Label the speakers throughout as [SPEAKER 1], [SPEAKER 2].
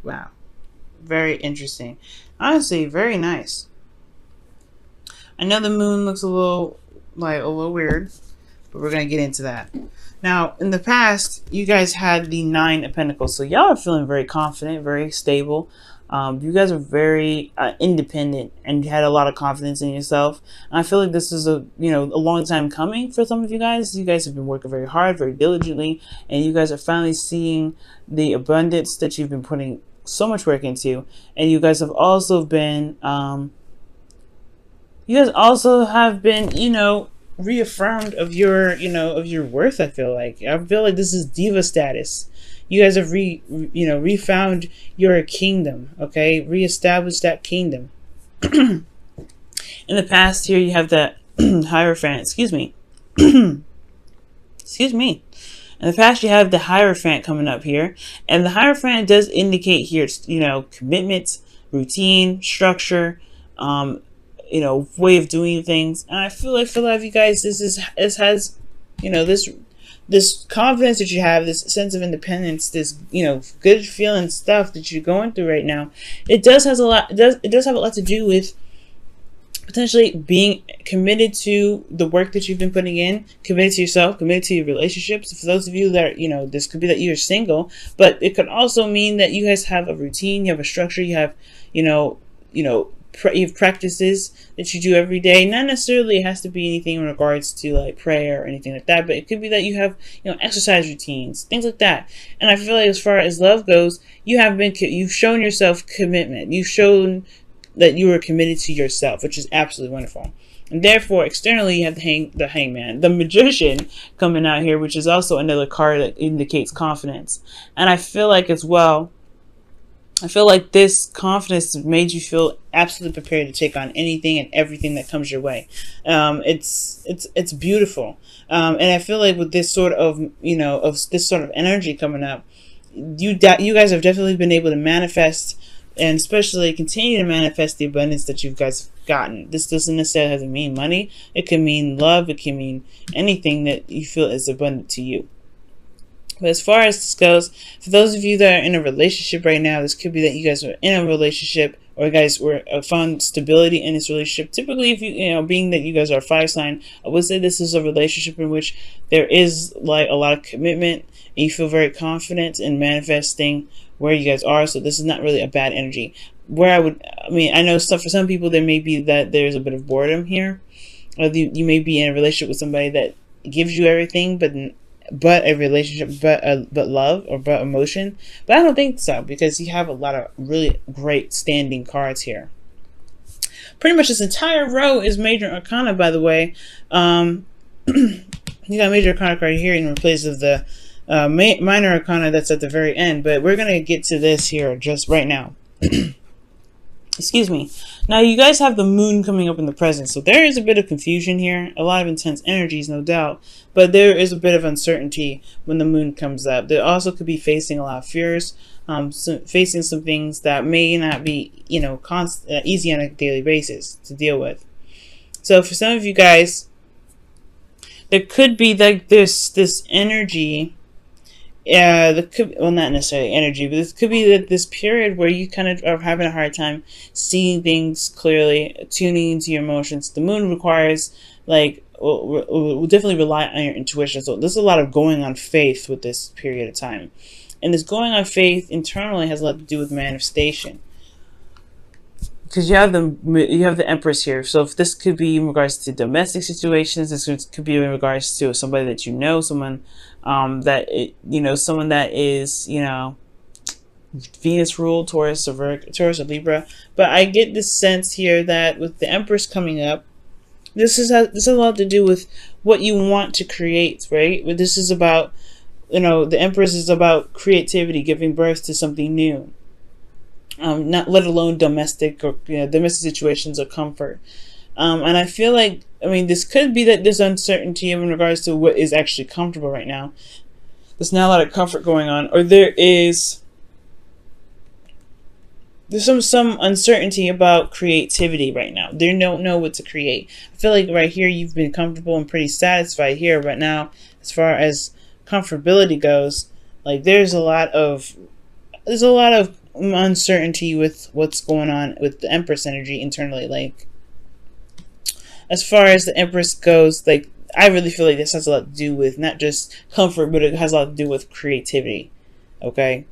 [SPEAKER 1] wow, very interesting. Honestly, very nice. I know the moon looks a little weird, but we're gonna get into that. Now, in the past, you guys had the Nine of Pentacles, so y'all are feeling very confident, very stable. You guys are very independent, and you had a lot of confidence in yourself. And I feel like this is a long time coming for some of you guys. You guys have been working very hard, very diligently, and you guys are finally seeing the abundance that you've been putting so much work into. And you guys have also been reaffirmed of your worth. I feel like this is diva status. You guys have refound your kingdom. Okay, reestablished that kingdom. In the past here, you have that Hierophant. Excuse me. Excuse me. In the past, you have the Hierophant coming up here, and the Hierophant does indicate here, commitment, routine, structure, way of doing things. And I feel like for a lot of you guys, this has, this confidence that you have, this sense of independence, this good feeling stuff that you're going through right now. It does have a lot to do with potentially being committed to the work that you've been putting in, committed to yourself, committed to your relationships. For those of you that this could be that you're single, but it could also mean that you guys have a routine, you have a structure, you have you have practices that you do every day. Not necessarily it has to be anything in regards to like prayer or anything like that, but it could be that you have exercise routines, things like that. And I feel like as far as love goes, you've shown yourself commitment. You've shown that you are committed to yourself, which is absolutely wonderful. And therefore, externally, you have the Hangman, the Magician coming out here, which is also another card that indicates confidence. And I feel like as well, this confidence made you feel absolutely prepared to take on anything and everything that comes your way. It's beautiful, and I feel like with this sort of this sort of energy coming up, you guys have definitely been able to manifest, and especially continue to manifest the abundance that you guys have gotten. This doesn't necessarily have to mean money. It can mean love. It can mean anything that you feel is abundant to you. But as far as this goes, for those of you that are in a relationship right now, this could be that you guys are in a relationship, or you guys found stability in this relationship. Typically, if being that you guys are a fire sign, I would say this is a relationship in which there is like a lot of commitment, and you feel very confident in manifesting where you guys are. So this is not really a bad energy. I know for some people there may be that there's a bit of boredom here, or you may be in a relationship with somebody that gives you everything, but a relationship, but love, or but emotion. But I don't think so, because you have a lot of really great standing cards here. Pretty much this entire row is major arcana, by the way. You got major arcana card here in place of the minor arcana that's at the very end. But we're gonna get to this here just right now. Excuse me. Now you guys have the moon coming up in the present, so there is a bit of confusion here, a lot of intense energies, no doubt, but there is a bit of uncertainty when the moon comes up. There also could be facing a lot of fears, facing some things that may not be, easy on a daily basis to deal with. So for some of you guys, there could be like this energy. Yeah, not necessarily energy, but this could be this period where you kind of are having a hard time seeing things clearly, tuning into your emotions. The moon requires, will definitely rely on your intuition. So there's a lot of going on faith with this period of time. And this going on faith internally has a lot to do with manifestation. Because you have the Empress here. So if this could be in regards to domestic situations, this could be in regards to somebody that someone that is Venus ruled, Taurus or Libra. But I get this sense here that with the Empress coming up, this has a lot to do with what you want to create, right? This is about, the Empress is about creativity, giving birth to something new. Not let alone domestic situations or comfort. And I feel like, this could be that there's uncertainty in regards to what is actually comfortable right now. There's not a lot of comfort going on, or there's some uncertainty about creativity right now. They don't know what to create. I feel like right here you've been comfortable and pretty satisfied here, but now as far as comfortability goes, like there's a lot of uncertainty with what's going on with the Empress energy internally. Like, as far as the Empress goes, like, I really feel like this has a lot to do with not just comfort, but it has a lot to do with creativity. Okay,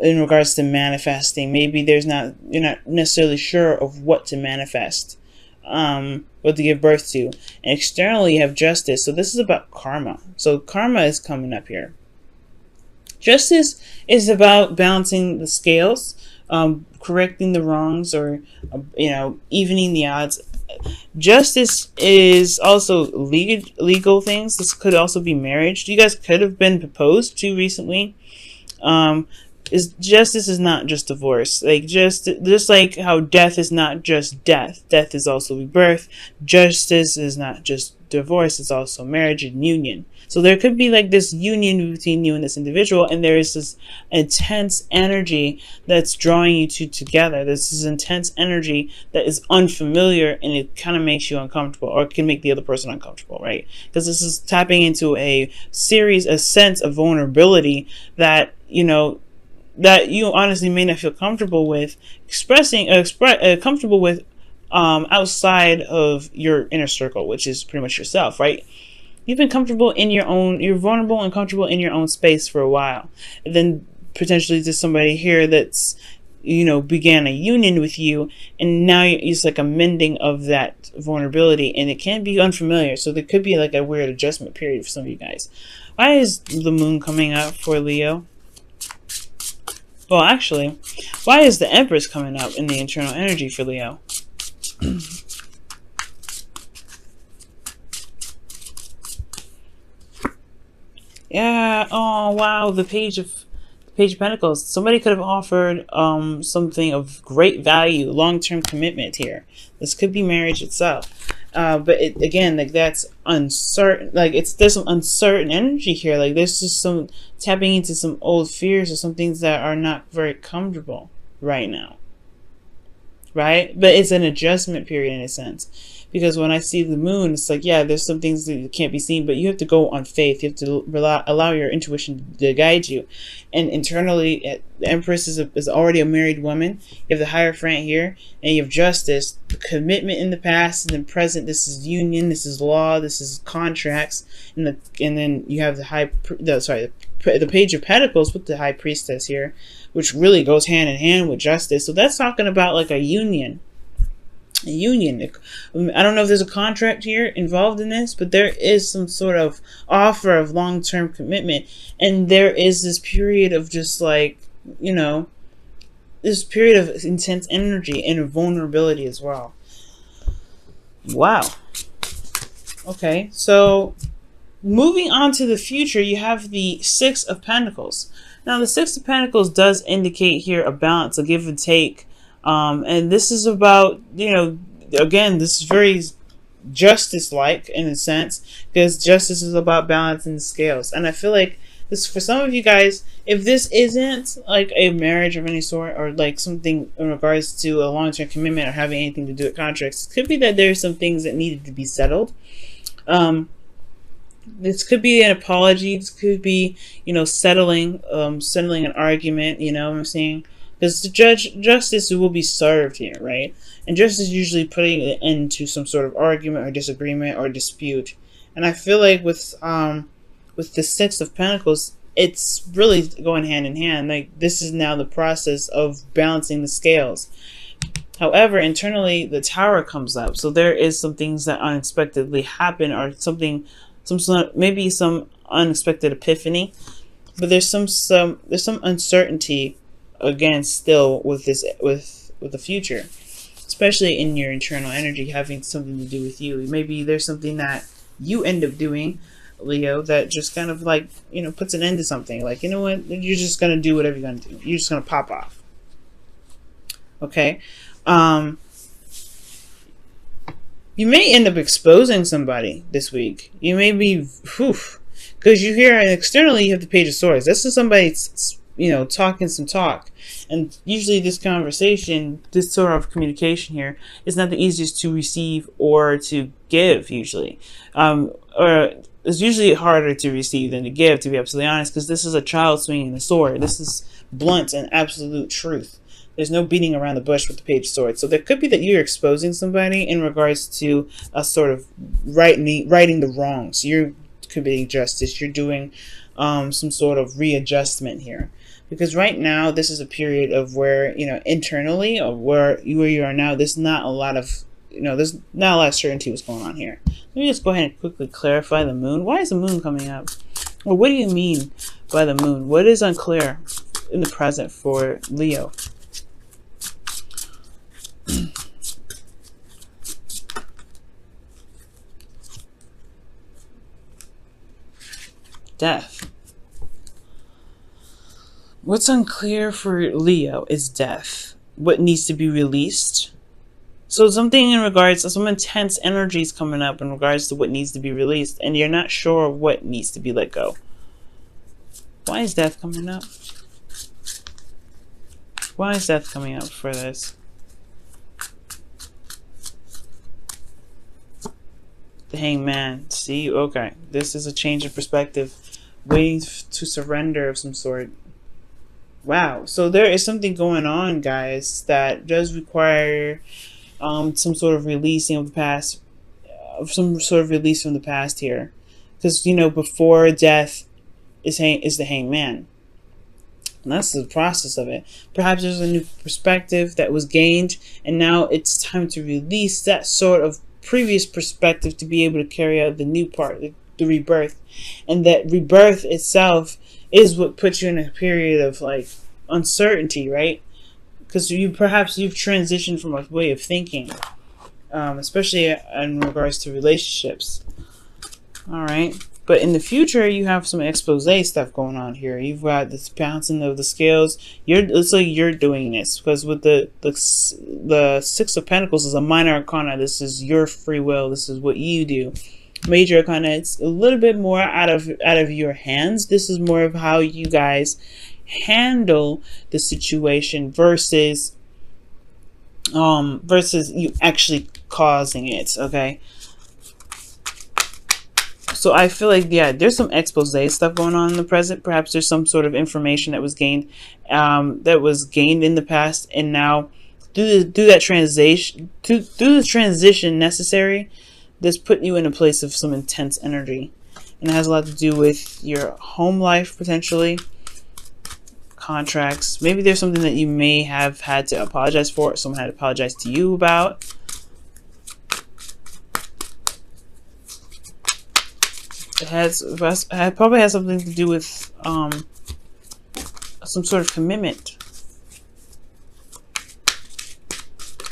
[SPEAKER 1] in regards to manifesting, maybe you're not necessarily sure of what to manifest, what to give birth to. And externally, you have justice. So this is about karma. So karma is coming up here. Justice is about balancing the scales, correcting the wrongs, or evening the odds. Justice is also legal things. This could also be marriage. You guys could have been proposed to recently. Is justice is not just divorce. Like, just like how death is not just death. Death is also rebirth. Justice is not just divorce. It's also marriage and union. So there could be like this union between you and this individual, and there is this intense energy that's drawing you two together. This is intense energy that is unfamiliar, and it kind of makes you uncomfortable, or can make the other person uncomfortable, right? Because this is tapping into a sense of vulnerability that that you honestly may not feel comfortable with comfortable with outside of your inner circle, which is pretty much yourself, right? You've been comfortable in you're vulnerable and comfortable in your own space for a while. And then potentially there's somebody here that's, began a union with you, and now it's like a mending of that vulnerability, and it can be unfamiliar. So there could be like a weird adjustment period for some of you guys. Why is the moon coming up for Leo? Well, actually, why is the Empress coming up in the internal energy for Leo? Yeah. Oh, wow. The Page of Pentacles. Somebody could have offered something of great value, long-term commitment here. This could be marriage itself. But again, like, that's uncertain. Like, there's some uncertain energy here. Like, there's just some tapping into some old fears or some things that are not very comfortable right now. Right? But it's an adjustment period in a sense. Because when I see the moon, it's like, yeah, there's some things that can't be seen, but you have to go on faith. You have to allow your intuition to guide you. And internally, the Empress is already a married woman. You have the Hierophant here, and you have justice, commitment in the past, and then present. This is union, this is law, this is contracts, and then you have the Page of Pentacles with the High Priestess here, which really goes hand in hand with justice. So that's talking about like a union. I don't know if there's a contract here involved in this, but there is some sort of offer of long-term commitment, and there is this period of just like, this period of intense energy and vulnerability as well. Wow. Okay, so moving on to the future, you have the Six of Pentacles. Now, the Six of Pentacles does indicate here a balance, a give and take. And this is about, again, this is very justice-like in a sense, because justice is about balancing the scales. And I feel like this, for some of you guys, if this isn't like a marriage of any sort, or like something in regards to a long-term commitment or having anything to do with contracts, it could be that there's some things that needed to be settled. This could be an apology. This could be, settling an argument, what I'm saying? Because the justice will be served here, right? And justice is usually putting an end to some sort of argument or disagreement or dispute. And I feel like with the Six of Pentacles, it's really going hand in hand. Like, this is now the process of balancing the scales. However, internally, the Tower comes up. So there is some things that unexpectedly happen, or maybe some unexpected epiphany. But there's some uncertainty, again, still with the future, especially in your internal energy having something to do with you. Maybe there's something that you end up doing, Leo, that just kind of like, puts an end to something. Like, you know what, you're just gonna do whatever you're gonna do. You're just gonna pop off. Okay. You may end up exposing somebody this week. You may be, because you hear externally you have the Page of Swords. This is somebody, talking some talk. And usually this conversation, this sort of communication here, is not the easiest to receive or to give, usually. Or it's usually harder to receive than to give, to be absolutely honest, because this is a child swinging the sword. This is blunt and absolute truth. There's no beating around the bush with the Page of Swords. So there could be that you're exposing somebody in regards to a sort of righting the wrongs. You're committing justice. You're doing some sort of readjustment here. Because right now, this is a period of where, internally, or where you are now, there's not a lot of, there's not a lot of certainty what's going on here. Let me just go ahead and quickly clarify the moon. Why is the moon coming up? Well, what do you mean by the moon? What is unclear in the present for Leo? Death. What's unclear for Leo is death. What needs to be released. So something in regards to some intense energy is coming up in regards to what needs to be released, and you're not sure what needs to be let go. Why is death coming up? Why is death coming up for this? The Hangman. See, okay, this is a change of perspective, waiting to surrender of some sort. Wow, so there is something going on, guys, that does require some sort of releasing of the past, some sort of release from the past here, because before death is the Hangman, and that's the process of it. Perhaps there's a new perspective that was gained, and now it's time to release that sort of previous perspective to be able to carry out the new part, the rebirth. And that rebirth itself is what puts you in a period of like uncertainty, right? Because you've transitioned from a way of thinking, especially in regards to relationships. All right, but in the future, you have some expose stuff going on here. You've got this bouncing of the scales. It's like you're doing this because with the Six of Pentacles is a minor arcana. This is your free will. This is what you do. Major arcana, it's a little bit more out of your hands. This is more of how you guys handle the situation versus you actually causing it. Okay, so I feel like, yeah, there's some expose stuff going on in the present. Perhaps there's some sort of information that was gained in the past, and now through the transition necessary, this put you in a place of some intense energy, and it has a lot to do with your home life, potentially contracts. Maybe there's something that you may have had to apologize for, or someone had to apologize to you about. It probably has something to do with some sort of commitment,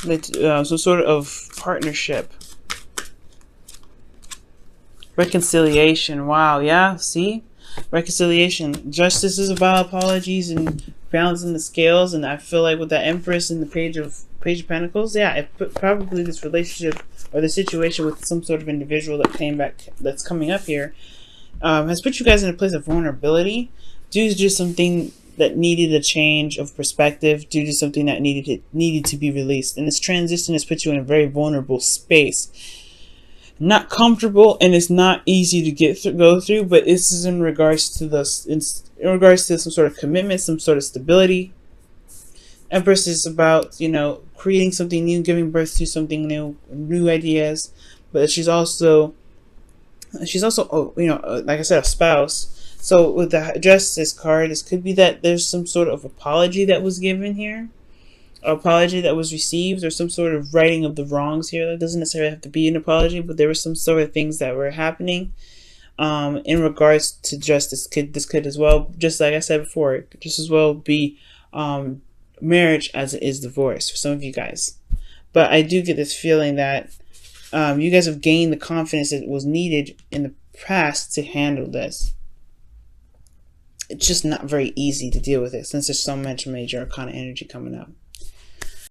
[SPEAKER 1] some sort of partnership. Reconciliation. Wow, yeah, see? Reconciliation. Justice is about apologies and balancing the scales, and I feel like with the Empress and the Page of Pentacles, yeah, it put probably this relationship or the situation with some sort of individual that's coming up here, has put you guys in a place of vulnerability due to just something that needed a change of perspective, due to something that needed to be released. And this transition has put you in a very vulnerable space. Not comfortable, and it's not easy to go through, but this is in regards to some sort of commitment, some sort of stability. Empress is about, creating something new, giving birth to something new ideas, but she's also like I said, a spouse. So with the Justice card, this could be that there's some sort of apology that was given here, apology that was received, or some sort of righting of the wrongs here. That doesn't necessarily have to be an apology, but there were some sort of things that were happening in regards to justice. This could as well, just like I said before, just as well be marriage as it is divorce for some of you guys. But I do get this feeling that you guys have gained the confidence that was needed in the past to handle this. It's just not very easy to deal with it since there's so much major arcana energy coming up.